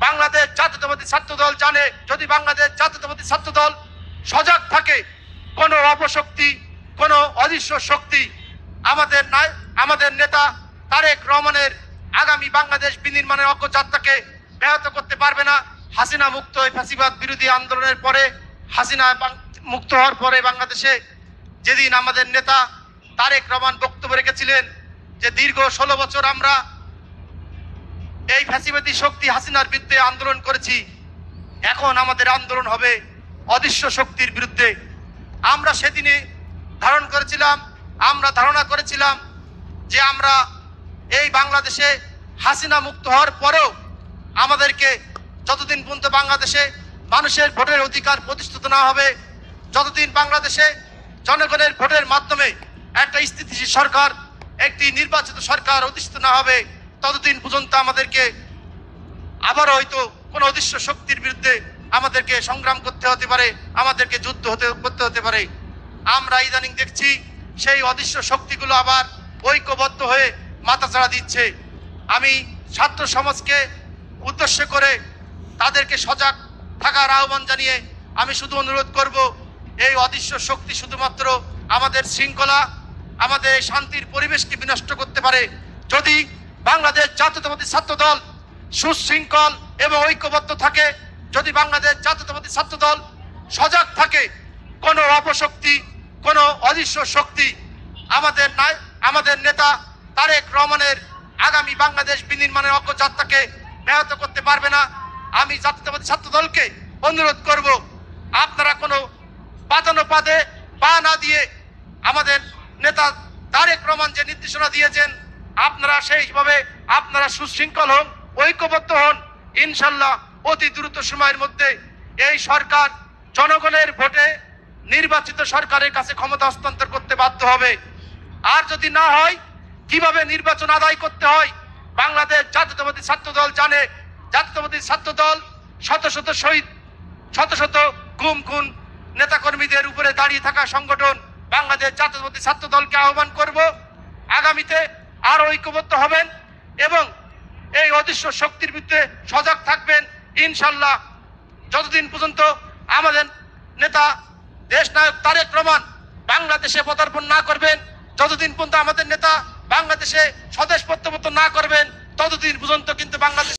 বাংলাদেশ জাতীয়তাবাদী ছাত্র দল জানে, যদি বাংলাদেশ জাতীয়তাবাদী ছাত্র দল সজাগ থাকে, কোনো অপশক্তি, কোনো অদৃশ্য শক্তি আমাদের নেতা তারেক রহমানের আগামী বাংলাদেশ বিনির্মাণের অগ্রযাত্রাকে ব্যাহত করতে পারবে না। হাসিনা মুক্ত ফ্যাসিবাদ বিরোধী আন্দোলনের পরে, হাসিনা মুক্ত হওয়ার পরে বাংলাদেশে যেদিন আমাদের নেতা তারেক রহমান বক্তব্য রেখেছিলেন যে দীর্ঘ 16 বছর আমরা এই ফ্যাসিবাদী শক্তি হাসিনার বিরুদ্ধে আন্দোলন করেছি, এখন আমাদের আন্দোলন হবে অদৃশ্য শক্তির বিরুদ্ধে। আমরা সেদিনে ধারণা করেছিলাম যে আমরা এই বাংলাদেশে হাসিনা মুক্ত হওয়ার পরেও আমাদেরকে যতদিন পর্যন্ত বাংলাদেশে মানুষের ভোটের অধিকার প্রতিষ্ঠিত না হবে, যতদিন বাংলাদেশে জনগণের ভোটের মাধ্যমে একটা স্থিতিশীল সরকার, একটি নির্বাচিত সরকার অধিষ্ঠিত না হবে, ততদিন পর্যন্ত আমাদেরকে আবার হয়তো কোনো অদৃশ্য শক্তির বিরুদ্ধে আমাদেরকে সংগ্রাম করতে হতে পারে, আমাদেরকে যুদ্ধ করতে হতে পারে। আমরা ইদানিং দেখছি সেই অদৃশ্য শক্তিগুলো আবার ঐক্যবদ্ধ হয়ে মাথাচাড়া দিচ্ছে। আমি ছাত্র সমাজকে উদ্দেশ্য করে তাদেরকে সজাগ থাকার আহ্বান জানিয়ে আমি শুধু অনুরোধ করব, এই অদৃশ্য শক্তি শুধুমাত্র আমাদের শৃঙ্খলা, আমাদের শান্তির পরিবেশকে বিনষ্ট করতে পারে। যদি বাংলাদেশ জাতীয়তাবাদী ছাত্র দল সুশৃঙ্খল এবং ঐক্যবদ্ধ থাকে, যদি বাংলাদেশ জাতীয়তাবাদী ছাত্র দল সজাগ থাকে, কোনো অপশক্তি, কোনো অদৃশ্য শক্তি আমাদের নেতা তারেক রহমানের আগামী বাংলাদেশ বিনির্মাণের অগ্রযাত্রাকে ব্যাহত করতে পারবে না। আমি জাতীয়তাবাদী ছাত্র দলকে অনুরোধ করব, আপনারা কোনো পাতানোপাতে পা না দিয়ে আমাদের নেতা তারেক রহমান যে নির্দেশনা দিয়েছেন, আপনারা সেইভাবে আপনারা সুশৃঙ্খল হন, ঐক্যবদ্ধ হন। ইনশাল্লাহ অতি দ্রুত সময়ের মধ্যে এই সরকার জনগণের ভোটে নির্বাচিত সরকারের কাছে ক্ষমতা হস্তান্তর করতে বাধ্য হবে। আর যদি না হয়, কিভাবে নির্বাচন আদায় করতে হয় বাংলাদেশ জাতীয়তাবাদী ছাত্র দল জানে। জাতীয়তাবাদী ছাত্র দল শত শত শহীদ, শত শত গুম খুন নেতাকর্মীদের উপরে দাঁড়িয়ে থাকা সংগঠন। বাংলাদেশ জাতীয়তাবাদী ছাত্র দলকে আহ্বান করব, আগামীতে আরো ঐক্যবদ্ধ হবেন এবং এই অদৃশ্য শক্তির বিরুদ্ধে সজাগ থাকবেন। ইনশাল্লাহ যতদিন পর্যন্ত আমাদের নেতা দেশ নায়ক তারেক রহমান বাংলাদেশে পদার্পণ না করবেন, যতদিন পর্যন্ত আমাদের নেতা বাংলাদেশে স্বদেশ প্রত্যাবর্তন না করবেন, ততদিন পর্যন্ত কিন্তু বাংলাদেশ